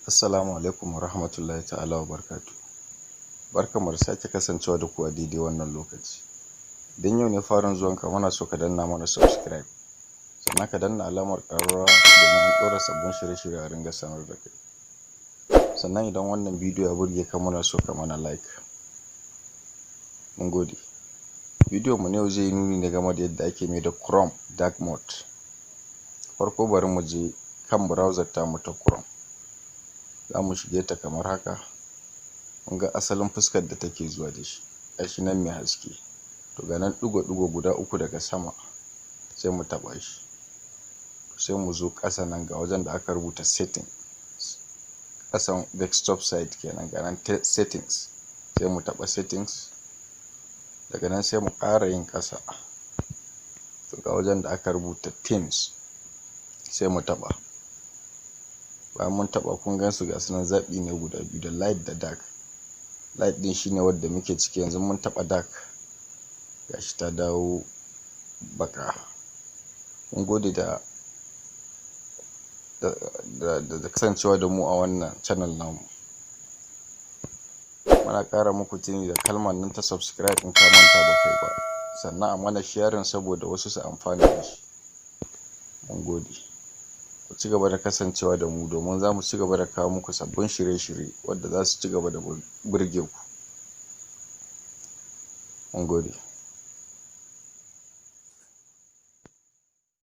Assalamu alaikum wa rahmatullahi ta'ala wa barkatu. Barkanmu da sake kasancewa da ku a daidai wannan lokaci. Idan yau ne farin zuwanka, muna so ka danna mana subscribe, sannan ka danna alamar ƙararrawa domin an ɗora sabbin shirye-shirye a ringa sanar da kai. Sannan idan wannan bidiyo ya burge ka, muna so ka mana like. Mun gode. Bidiyon mu na yau zai yi nuni ne game da yadda ake mai da Chrome dark mode. Farko bari mu je kan browser tamu ta Chrome. Za mu shige ta kamar haka. Mun ga asalin fuskar da take zuwa da shi, gashi nan mai haske. To ga nan ɗigo-ɗigo guda uku daga sama, sai mu taɓa shi. Sai mu zo ƙasa nan ga wajen da aka rubuta settings, ƙasan desktop side kenan, ga nan settings. Sai mu taɓa settings. Daga nan sai mu ƙara yin ƙasa. To ga wajen da aka rubuta themes, sai mu taɓa. Bayan mun taɓa, kun gan su ga sunan zaɓi ne guda biyu, da light da dark. Light ɗin shine wanda muke ciki yanzu. Mun taɓa dark, gashi ta dawo baka. Mun gode da kasancewa da mu a wannan channel namu. Muna ƙara muku tuni da kalmar nan ta subscribe in ka manta ba kai ba, sannan a mana sharing saboda wasu su amfana da shi. Mun gode. Ku ci gaba da kasancewa da mu domin za mu ci gaba da kawo muku sabbin shirye-shirye wadda za su ci gaba da burge ku. Mun gode.